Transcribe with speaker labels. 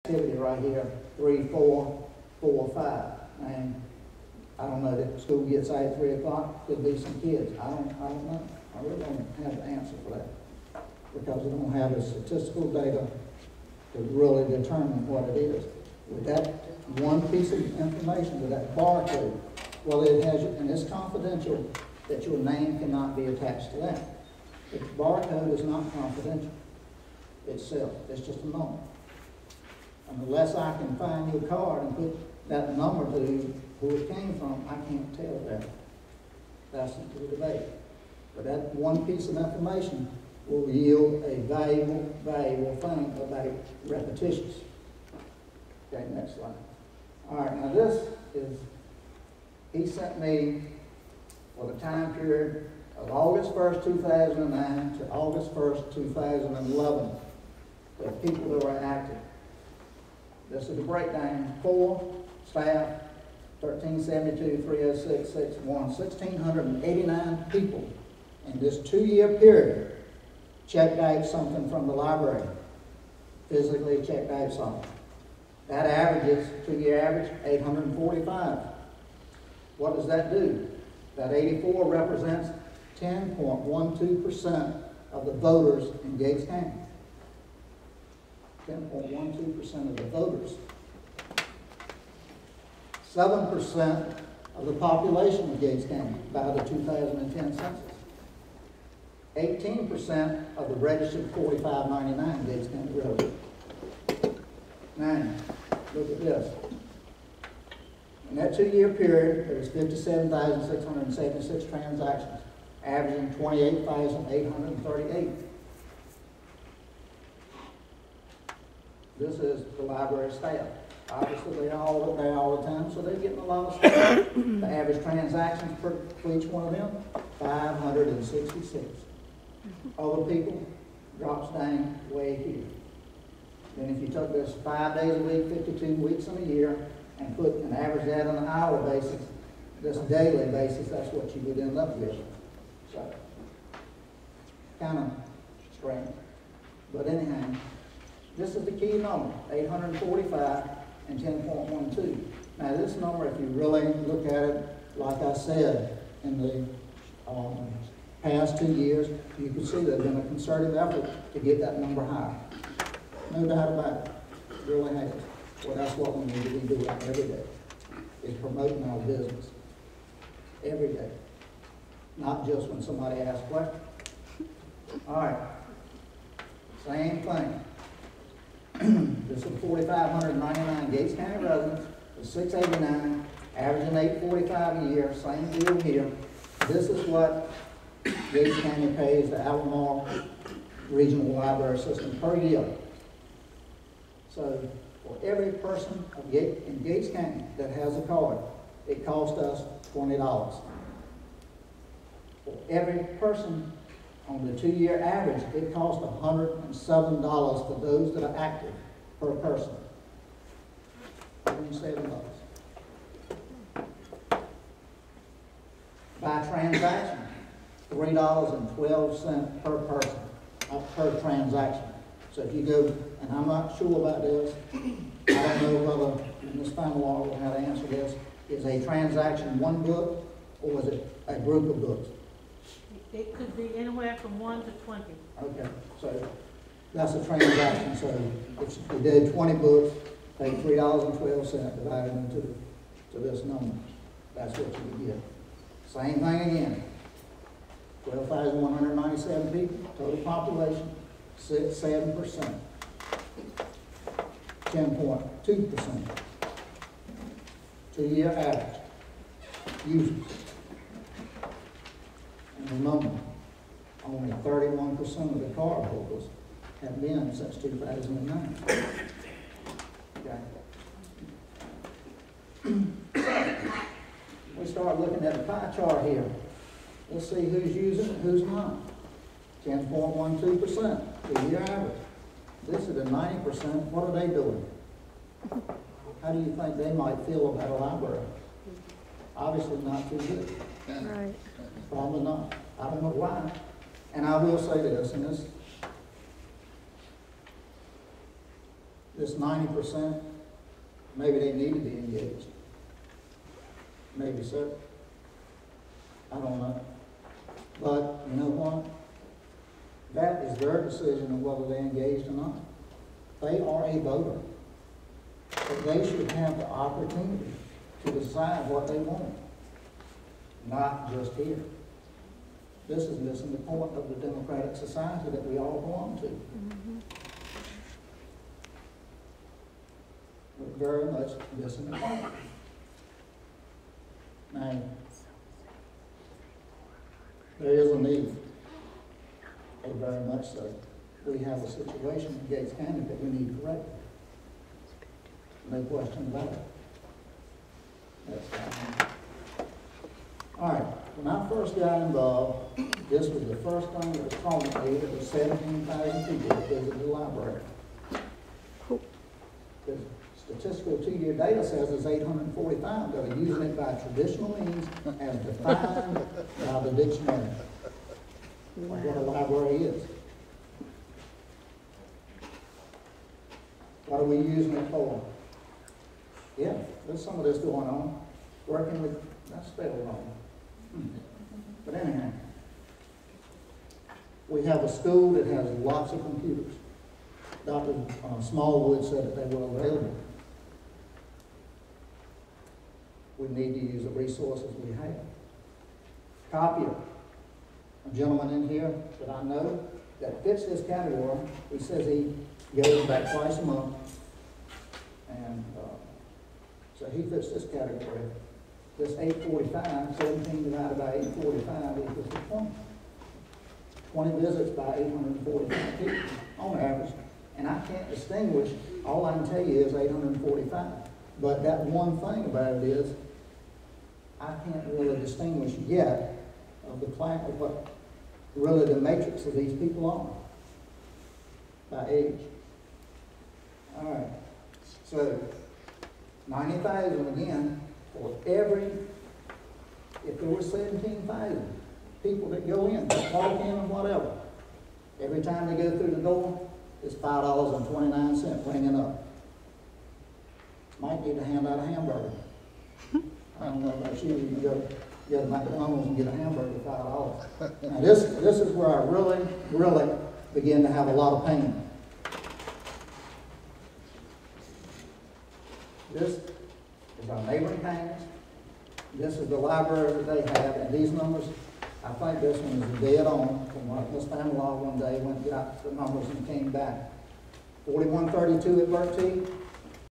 Speaker 1: activity right here, 3, 4, 4, 5. And I don't know that school gets out at 3 o'clock. Could be some kids. I don't know. I really don't have the answer for that because we don't have the statistical data to really determine what it is. With that one piece of information, with that barcode, well, it has, and it's confidential that your name cannot be attached to that. The barcode is not confidential itself. It's just a number. And unless I can find your card and put that number to who it came from, I can't tell that. That's the debate. But that one piece of information will yield a valuable thing about repetitious. Okay, next slide. All right, now this is, he sent me for the time period of August 1st, 2009 to August 1st, 2011, the people that were active. This is the breakdown. 4 staff, 1372, 306, 61, 1,689 people in this 2-year period checked out something from the library, physically checked out something. That averages, 2-year average, 845. What does that do? That 84 represents 10.12% of the voters in Gates County. 10.12% of the voters. 7% of the population of Gates County by the 2010 census. 18% of the registered 4599 Gates County residents. Now, look at this. In that 2-year period, there was 57,676 transactions, averaging 28,838. This is the library staff. Obviously, they're all there all the time, so they're getting a lot of stuff. The average transactions for each one of them, 566. Other people drops down way here. Then if you took this 5 days a week, 52 weeks in a year, and put an average that on an hour basis, this daily basis, that's what you would end up with. So, kind of strange. But anyhow, this is the key number, 845 and 10.12. Now this number, if you really look at it, like I said, in the past 2 years, you can see there's been a concerted effort to get that number higher. No doubt about it. It really has. Well, that's what we need to be doing every day, is promoting our business. Every day. Not just when somebody asks questions. All right. Same thing. This is 4,599 Gates County residents, the 689, averaging 845 a year, same deal here. This is what Gates County pays the Albemarle Regional Library System per year. So for every person in Gates County that has a card, it costs us $20. For every person on the 2-year average, it costs $107 for those that are active per person. $107. By transaction, $3.12 per person, per transaction. So if you go, and I'm not sure about this, I don't know whether Ms. Fenelon will have to answer this, is a transaction one book or is it a group of books?
Speaker 2: It could be anywhere from 1 to 20.
Speaker 1: Okay, so that's a transaction. So if you did 20 books, take $3.12, divided into this number. That's what you would get. Same thing again. 12,197 people, total population, 7%. 10.2%. 2-year average. Users. And remember, only 31% of the card holders have been since 2009. Okay. We start looking at the pie chart here. Let's see who's using it and who's not. 10.12%, 2-year average. This is at 90%. What are they doing? How do you think they might feel about a library? Obviously not too good.
Speaker 3: Right.
Speaker 1: Probably not. I don't know why. And I will say this, and this, this 90%, maybe they need to be engaged. Maybe so. I don't know. But you know what? That is their decision of whether they're engaged or not. They are a voter. But they should have the opportunity to decide what they want, not just here. This is missing the point of the democratic society that we all belong to. We're very much missing the point. Now, there is a need, and very much so. We have a situation in Gates County that we need corrected. No question about it. That's all right. When I first got involved, this was the first thing that was told me that was 17,000 people that visited the library. The statistical 2-year data says it's 845 that are using it by traditional means as defined by the dictionary. Like what a library is. What are we using it for? Yeah, there's some of this going on. Working with, that's spelled wrong. But anyhow, we have a school that has lots of computers. Dr. Smallwood said that they were available. We need to use the resources we have. Copier. A gentleman in here that I know that fits this category. He says he goes back twice a month. And so he fits this category. This 845, 17 divided by 845 equals 20. 20 visits by 845 people on average. And I can't distinguish, all I can tell you is 845. But that one thing about it is, I can't really distinguish yet of the class of what really the matrix of these people are by age. All right. So 90,000 again for every, if there were 17,000 people that go in, that walk in and whatever, every time they go through the door, it's $5.29 ringing up. Might need to hand out a hamburger. I don't know about you, you can go to McDonald's and get a hamburger for $5. Now this is where I really begin to have a lot of pain. This is our neighboring counties. This is the library that they have, and these numbers, I think this one is dead on from what Miss Pamela one day went and got the numbers and came back. 4132 at Bertie,